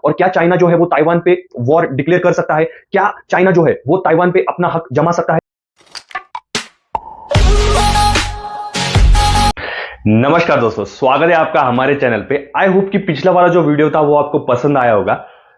और क्या चाइना जो है वो ताइवान पे वॉर डिक्लेयर कर सकता है, क्या चाइना जो है वो ताइवान पे अपना हक जमा सकता है। नमस्कार दोस्तों, स्वागत है आपका हमारे चैनल पे। आई होप कि पिछला वाला जो वीडियो था वो आपको पसंद आया होगा।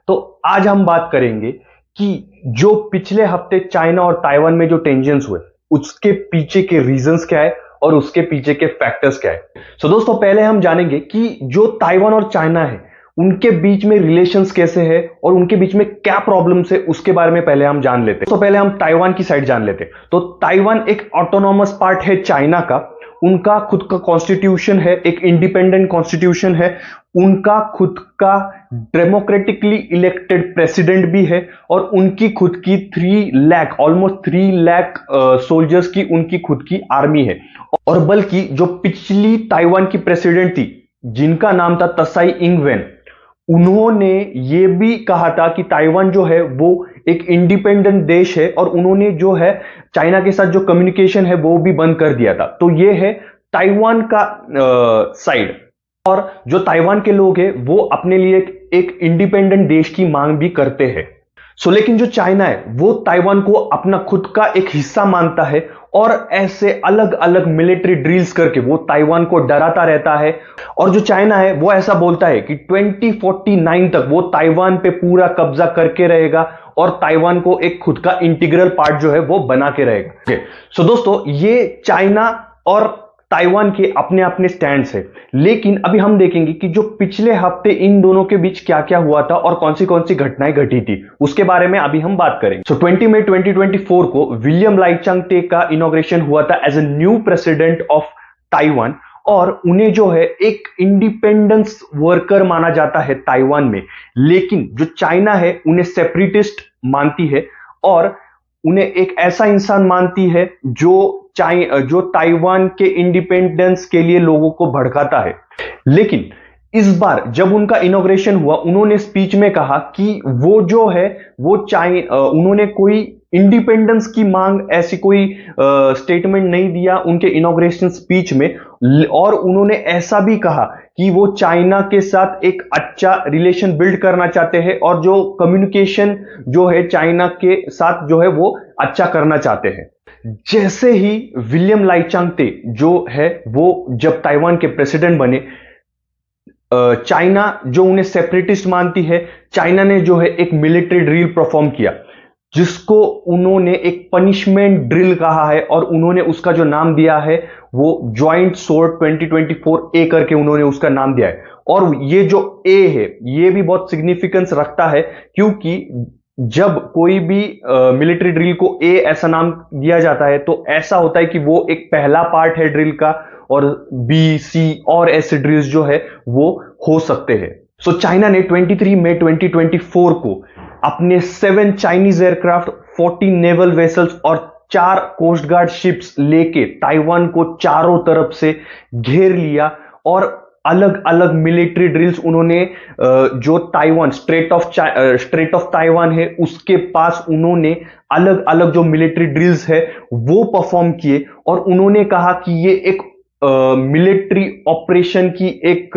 तो आज हम बात करेंगे कि जो पिछले हफ्ते चाइना और ताइवान में जो टेंशन्स हुए उसके पीछे के रीजंस क्या है और उसके पीछे के फैक्टर्स क्या है। सो दोस्तों, पहले हम जानेंगे कि जो ताइवान और चाइना है उनके बीच में रिलेशंस कैसे हैं और उनके बीच में क्या प्रॉब्लम्स है, उसके बारे में पहले हम जान लेते हैं। तो पहले हम ताइवान की साइड जान लेते हैं। तो ताइवान एक ऑटोनॉमस पार्ट है चाइना का, उनका खुद का कॉन्स्टिट्यूशन है, एक इंडिपेंडेंट कॉन्स्टिट्यूशन है, उनका खुद का डेमोक्रेटिकली इलेक्टेड प्रेसिडेंट भी है और उनकी खुद की 3 लाख ऑलमोस्ट 3 लाख सोल्जर्स की उनकी खुद की आर्मी है। और बल्कि जो पिछली ताइवान की प्रेसिडेंट थी जिनका नाम था त्साई इंग वेन, उन्होंने ये भी कहा था कि ताइवान जो है वो एक इंडिपेंडेंट देश है और उन्होंने जो है चाइना के साथ जो कम्युनिकेशन है वो भी बंद कर दिया था। तो ये है ताइवान का साइड। और जो ताइवान के लोग हैं वो अपने लिए एक इंडिपेंडेंट देश की मांग भी करते हैं। लेकिन जो चाइना है वो ताइवान को अपना खुद का एक हिस्सा मानता है और ऐसे अलग अलग मिलिट्री ड्रिल्स करके वो ताइवान को डराता रहता है। और जो चाइना है वो ऐसा बोलता है कि 2049 तक वो ताइवान पे पूरा कब्जा करके रहेगा और ताइवान को एक खुद का इंटीग्रल पार्ट जो है वो बना के रहेगा। सो दोस्तों, ये चाइना और ताइवान के अपने अपने स्टैंड्स है। लेकिन अभी हम देखेंगे कि जो पिछले हफ्ते इन दोनों के बीच क्या क्या हुआ था और कौन सी घटनाएं घटी थी उसके बारे में अभी हम बात करेंगे। 20 मई 2024 को विलियम लाइचांग टे का इनॉग्रेशन हुआ था as a new president of Taiwan और उन्हें जो है एक इंडिपेंडेंस वर्कर माना जाता है ताइवान में। लेकिन जो चाइना है उन्हें सेपरेटिस्ट मानती है और उन्हें एक ऐसा इंसान मानती है जो ताइवान के इंडिपेंडेंस के लिए लोगों को भड़काता है। लेकिन इस बार जब उनका इनॉग्रेशन हुआ उन्होंने स्पीच में कहा कि वो जो है वो उन्होंने कोई इंडिपेंडेंस की मांग ऐसी कोई स्टेटमेंट नहीं दिया उनके इनॉग्रेशन स्पीच में। और उन्होंने ऐसा भी कहा कि वो चाइना के साथ एक अच्छा रिलेशन बिल्ड करना चाहते हैं और जो कम्युनिकेशन जो है चाइना के साथ जो है वो अच्छा करना चाहते हैं। जैसे ही विलियम लाइचांग टे जो है वो जब ताइवान के प्रेसिडेंट बने, चाइना जो उन्हें सेपरेटिस्ट मानती है, चाइना ने जो है एक मिलिट्री ड्रिल परफॉर्म किया जिसको उन्होंने एक पनिशमेंट ड्रिल कहा है और उन्होंने उसका जो नाम दिया है वो जॉइंट सोर्ड 2024 ए करके उन्होंने उसका नाम दिया है। और ये जो ए है ये भी बहुत सिग्निफिकेंस रखता है क्योंकि जब कोई भी मिलिट्री ड्रिल को ए ऐसा नाम दिया जाता है तो ऐसा होता है कि वो एक पहला पार्ट है ड्रिल का और बी सी और ऐसे ड्रिल्स जो है वो हो सकते हैं। चाइना ने 23 मई 2024 को अपने 7 चाइनीज एयरक्राफ्ट, 40 नेवल वेसल्स और 4 कोस्ट गार्ड शिप्स लेके ताइवान को चारों तरफ से घेर लिया और अलग अलग मिलिट्री ड्रिल्स उन्होंने जो ताइवान स्ट्रेट ऑफ ताइवान है उसके पास उन्होंने अलग अलग जो मिलिट्री ड्रिल्स है वो परफॉर्म किए और उन्होंने कहा कि ये एक मिलिट्री ऑपरेशन की एक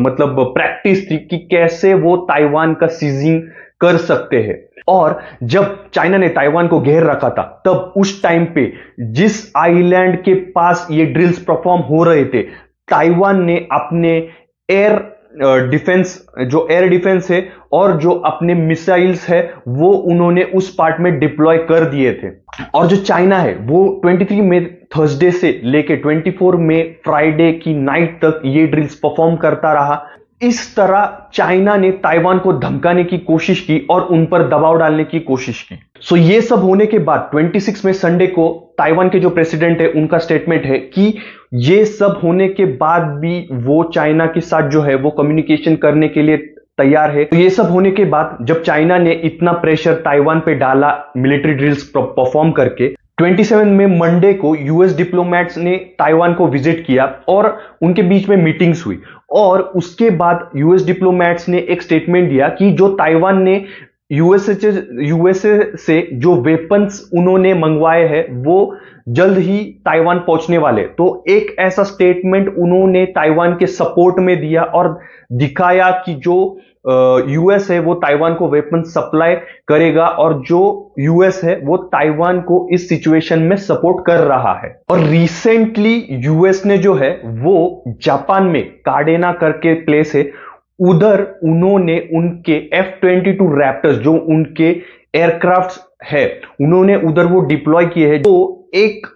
मतलब प्रैक्टिस थी कि कैसे वो ताइवान का सीजिंग कर सकते हैं। और जब चाइना ने ताइवान को घेर रखा था तब उस टाइम पे जिस आइलैंड के पास ये ड्रिल्स परफॉर्म हो रहे थे ताइवान ने अपने एयर डिफेंस है और जो अपने मिसाइल्स है वो उन्होंने उस पार्ट में डिप्लॉय कर दिए थे। और जो चाइना है वो 23 मई थर्सडे से लेके 24 मई फ्राइडे की नाइट तक ये ड्रिल्स परफॉर्म करता रहा। इस तरह चाइना ने ताइवान को धमकाने की कोशिश की और उन पर दबाव डालने की कोशिश की। ये सब होने के बाद 26 में संडे को ताइवान के जो प्रेसिडेंट है उनका स्टेटमेंट है कि ये सब होने के बाद भी वो चाइना के साथ जो है वो कम्युनिकेशन करने के लिए तैयार है। तो ये सब होने के बाद जब चाइना ने इतना प्रेशर ताइवान पे डाला मिलिट्री ड्रिल्स परफॉर्म करके, 27 में मंडे को यूएस डिप्लोमेट्स ने ताइवान को विजिट किया और उनके बीच में मीटिंग्स हुई। और उसके बाद यूएस डिप्लोमेट्स ने एक स्टेटमेंट दिया कि जो ताइवान ने यूएसए से जो वेपन्स उन्होंने मंगवाए हैं वो जल्द ही ताइवान पहुंचने वाले। तो एक ऐसा स्टेटमेंट उन्होंने ताइवान के सपोर्ट में दिया और दिखाया कि जो यूएस है वो ताइवान को वेपन सप्लाई करेगा और जो यूएस है वो ताइवान को इस सिचुएशन में सपोर्ट कर रहा है। और रिसेंटली यूएस ने जो है वो जापान में कार्डेना करके प्लेस है, उधर उन्होंने उनके F-22 रैप्टर्स जो उनके एयरक्राफ्ट है उन्होंने उधर वो डिप्लॉय किए हैं। तो एक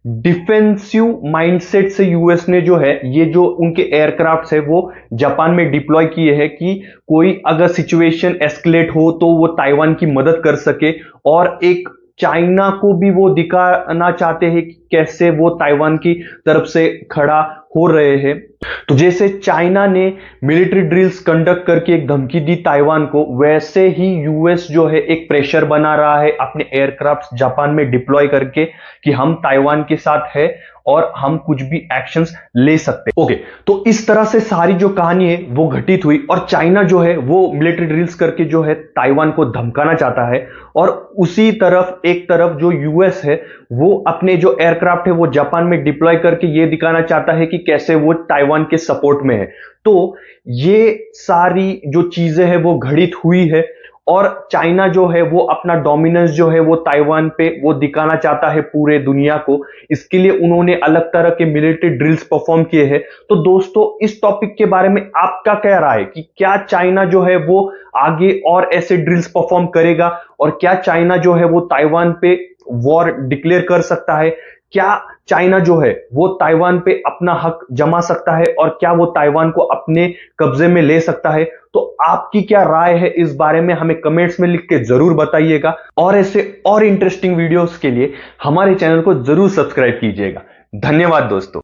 डिफेंसिव माइंडसेट से यूएस ने जो है ये जो उनके एयरक्राफ्ट है वो जापान में डिप्लॉय किए हैं कि कोई अगर सिचुएशन एस्केलेट हो तो वो ताइवान की मदद कर सके। और एक चाइना को भी वो दिखाना चाहते हैं कि कैसे वो ताइवान की तरफ से खड़ा हो रहे हैं। तो जैसे चाइना ने मिलिट्री ड्रिल्स कंडक्ट करके एक धमकी दी ताइवान को, वैसे ही यूएस जो है एक प्रेशर बना रहा है अपने एयरक्राफ्ट जापान में डिप्लॉय करके कि हम ताइवान के साथ है और हम कुछ भी एक्शंस ले सकते हैं। ओके, तो इस तरह से सारी जो कहानी है वो घटित हुई और चाइना जो है वो मिलिट्री ड्रिल्स करके जो है ताइवान को धमकाना चाहता है। और उसी तरफ एक तरफ जो यूएस है वो अपने जो एयरक्राफ्ट है वो जापान में डिप्लॉय करके ये दिखाना चाहता है कि कैसे वो ताइवान के सपोर्ट में है। तो ये सारी जो चीजें हैं वो घटित हुई है और चाइना जो है वो अपना डोमिनेंस जो है वो ताइवान पे वो दिखाना चाहता है पूरे दुनिया को। इसके लिए उन्होंने अलग तरह के मिलिट्री ड्रिल्स परफॉर्म किए हैं। तो दोस्तों इस टॉपिक के बारे में आपका क्या राय है कि क्या चाइना जो है वो आगे और ऐसे ड्रिल्स परफॉर्म करेगा और क्या चाइना जो है वो ताइवान पे वॉर डिक्लेयर कर सकता है? क्या चाइना जो है वो ताइवान पे अपना हक जमा सकता है और क्या वो ताइवान को अपने कब्जे में ले सकता है? तो आपकी क्या राय है इस बारे में हमें कमेंट्स में लिख के जरूर बताइएगा। और ऐसे और इंटरेस्टिंग वीडियोस के लिए हमारे चैनल को जरूर सब्सक्राइब कीजिएगा। धन्यवाद दोस्तों।